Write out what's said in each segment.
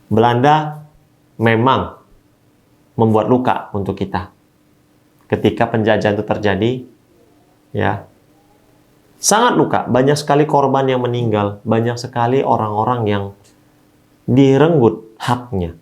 Belanda memang membuat luka untuk kita. Ketika penjajahan itu terjadi, ya, sangat luka. Banyak sekali korban yang meninggal, banyak sekali orang-orang yang direnggut haknya.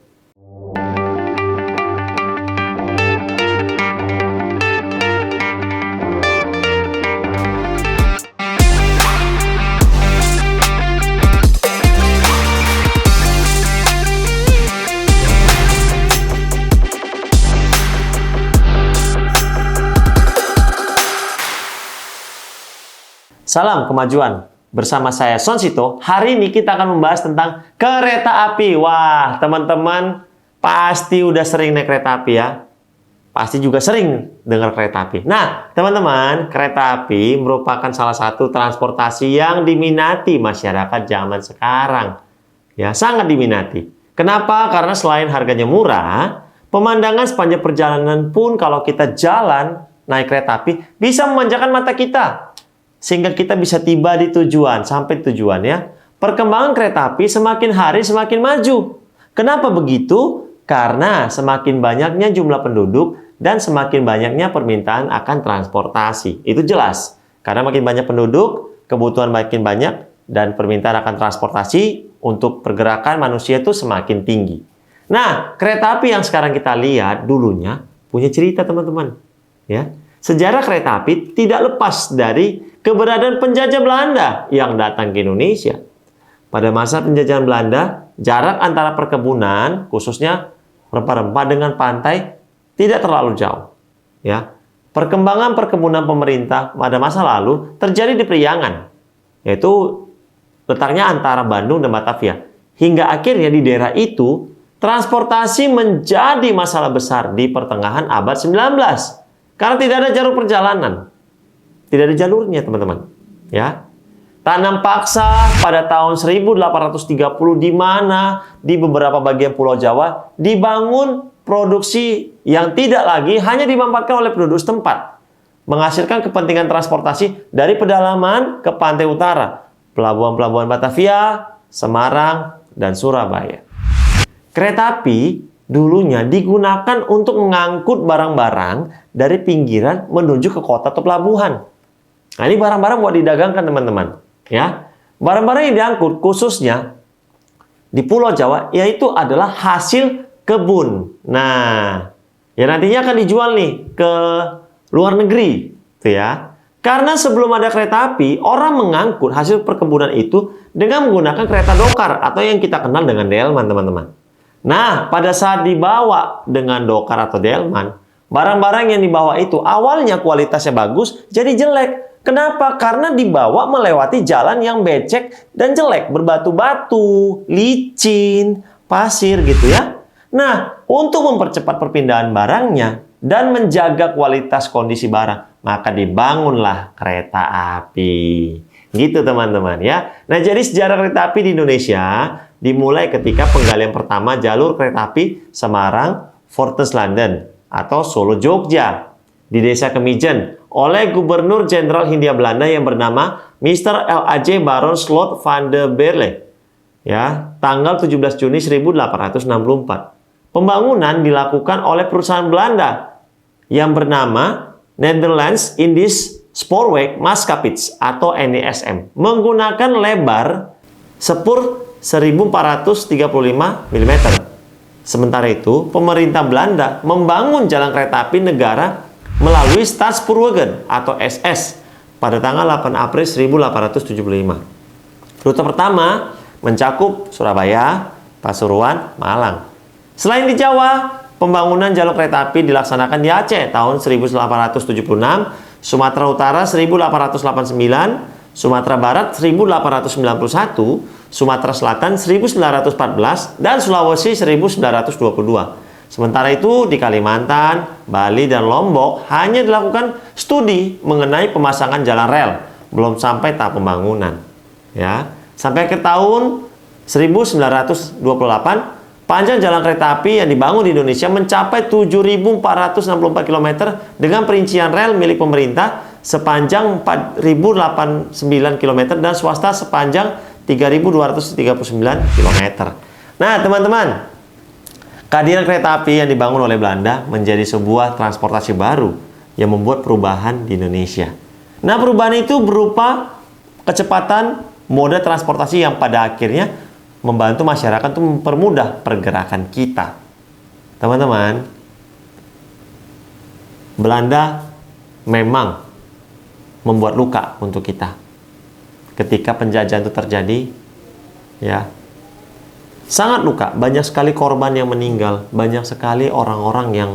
Salam kemajuan. Bersama saya Sonsito. Hari ini kita akan membahas tentang kereta api. Wah, teman-teman pasti udah sering naik kereta api ya. Pasti juga sering dengar kereta api. Nah, teman-teman, kereta api merupakan salah satu transportasi yang diminati masyarakat zaman sekarang. Ya, sangat diminati. Kenapa? Karena selain harganya murah, pemandangan sepanjang perjalanan pun kalau kita jalan naik kereta api bisa memanjakan mata kita. Sehingga kita bisa tiba di tujuan, sampai tujuan ya. Perkembangan kereta api semakin hari semakin maju. Kenapa begitu? Karena semakin banyaknya jumlah penduduk dan semakin banyaknya permintaan akan transportasi. Itu jelas. Karena makin banyak penduduk, kebutuhan makin banyak, dan permintaan akan transportasi untuk pergerakan manusia itu semakin tinggi. Nah, kereta api yang sekarang kita lihat dulunya punya cerita teman-teman. Ya. Sejarah kereta api tidak lepas dari keberadaan penjajah Belanda yang datang ke Indonesia. Pada masa penjajahan Belanda, jarak antara perkebunan, khususnya rempah-rempah dengan pantai, tidak terlalu jauh. Ya. Perkembangan perkebunan pemerintah pada masa lalu terjadi di Priangan, yaitu letaknya antara Bandung dan Batavia. Hingga akhirnya di daerah itu, transportasi menjadi masalah besar di pertengahan abad 19. Karena tidak ada jalur perjalanan. Tidak ada jalurnya, teman-teman. Ya. Tanam paksa pada tahun 1830 di mana di beberapa bagian Pulau Jawa dibangun produksi yang tidak lagi hanya dimanfaatkan oleh penduduk setempat. Menghasilkan kepentingan transportasi dari pedalaman ke pantai utara. Pelabuhan-pelabuhan Batavia, Semarang, dan Surabaya. Kereta api dulunya digunakan untuk mengangkut barang-barang dari pinggiran menuju ke kota atau pelabuhan. Nah, ini barang-barang buat didagangkan teman-teman. Ya, barang-barang yang diangkut khususnya di Pulau Jawa yaitu adalah hasil kebun. Nah, ya nantinya akan dijual nih ke luar negeri, tuh ya. Karena sebelum ada kereta api, orang mengangkut hasil perkebunan itu dengan menggunakan kereta dokar atau yang kita kenal dengan delman, teman-teman. Nah, pada saat dibawa dengan dokar atau delman, barang-barang yang dibawa itu awalnya kualitasnya bagus, jadi jelek. Kenapa? Karena dibawa melewati jalan yang becek dan jelek, berbatu-batu, licin, pasir gitu ya. Nah, untuk mempercepat perpindahan barangnya dan menjaga kualitas kondisi barang, maka dibangunlah kereta api. Gitu teman-teman ya. Nah, jadi sejarah kereta api di Indonesia dimulai ketika penggalian pertama jalur kereta api Semarang, Fortes London atau Solo Jogja di Desa Kemijen oleh Gubernur Jenderal Hindia Belanda yang bernama Mr. L.A.J. Baron Slot van der Berle. Ya, tanggal 17 Juni 1864. Pembangunan dilakukan oleh perusahaan Belanda yang bernama Netherlands Indisch Spoorweg Maatschappij atau NISM menggunakan lebar sepur 1435 mm. Sementara itu, pemerintah Belanda membangun jalan kereta api negara melalui Stadspoorwegen atau SS pada tanggal 8 April 1875. Rute pertama mencakup Surabaya, Pasuruan, Malang. Selain di Jawa, pembangunan jalur kereta api dilaksanakan di Aceh tahun 1876, Sumatera Utara 1889, Sumatera Barat 1891, Sumatera Selatan 1914, dan Sulawesi 1922. Sementara itu di Kalimantan, Bali, dan Lombok hanya dilakukan studi mengenai pemasangan jalan rel, belum sampai tahap pembangunan. Ya, sampai ke tahun 1928, panjang jalan kereta api yang dibangun di Indonesia mencapai 7.464 km dengan perincian rel milik pemerintah sepanjang 4.089 km dan swasta sepanjang 3.239 km. Nah, teman-teman, kehadiran kereta api yang dibangun oleh Belanda menjadi sebuah transportasi baru yang membuat perubahan di Indonesia. Nah, perubahan itu berupa kecepatan moda transportasi yang pada akhirnya membantu masyarakat untuk mempermudah pergerakan kita. Teman-teman, Belanda memang membuat luka untuk kita. Ketika penjajahan itu terjadi, ya, sangat luka. Banyak sekali korban yang meninggal, banyak sekali orang-orang yang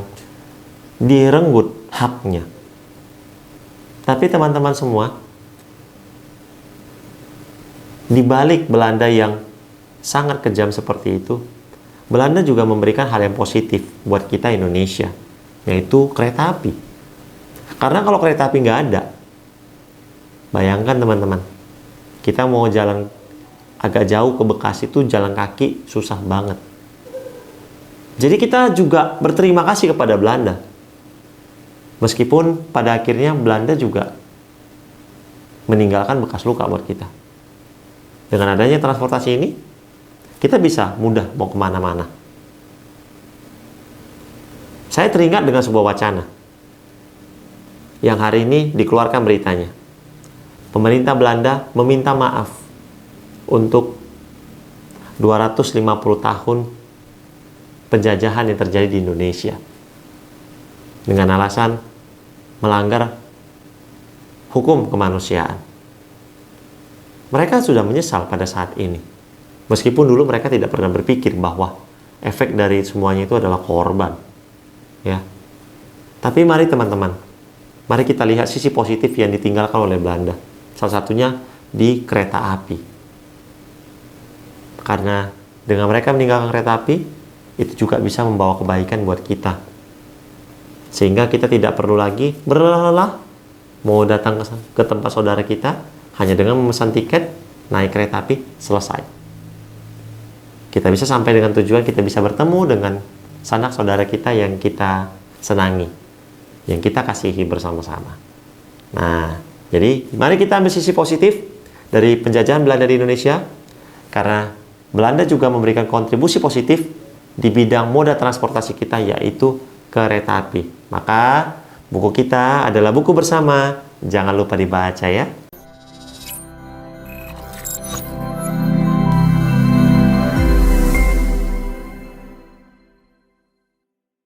direnggut haknya. Tapi teman-teman semua, di balik Belanda yang sangat kejam seperti itu, Belanda juga memberikan hal yang positif buat kita Indonesia, yaitu kereta api. Karena kalau kereta api nggak ada, bayangkan teman-teman, kita mau jalan agak jauh ke Bekasi itu jalan kaki susah banget. Jadi kita juga berterima kasih kepada Belanda. Meskipun pada akhirnya Belanda juga meninggalkan bekas luka buat kita. Dengan adanya transportasi ini, kita bisa mudah mau kemana-mana. Saya teringat dengan sebuah wacana yang hari ini dikeluarkan beritanya. Pemerintah Belanda meminta maaf untuk 250 tahun penjajahan yang terjadi di Indonesia dengan alasan melanggar hukum kemanusiaan. Mereka sudah menyesal pada saat ini. Meskipun dulu mereka tidak pernah berpikir bahwa efek dari semuanya itu adalah korban. Ya. Tapi mari teman-teman, mari kita lihat sisi positif yang ditinggalkan oleh Belanda. Salah satunya di kereta api. Karena dengan mereka meninggalkan kereta api, itu juga bisa membawa kebaikan buat kita. Sehingga kita tidak perlu lagi berlelah mau datang ke tempat saudara kita, hanya dengan memesan tiket, naik kereta api, selesai. Kita bisa sampai dengan tujuan, kita bisa bertemu dengan sanak saudara kita yang kita senangi, yang kita kasihi bersama-sama. Nah, jadi mari kita ambil sisi positif dari penjajahan Belanda di Indonesia, karena Belanda juga memberikan kontribusi positif di bidang moda transportasi kita, yaitu kereta api. Maka buku kita adalah buku bersama, jangan lupa dibaca ya.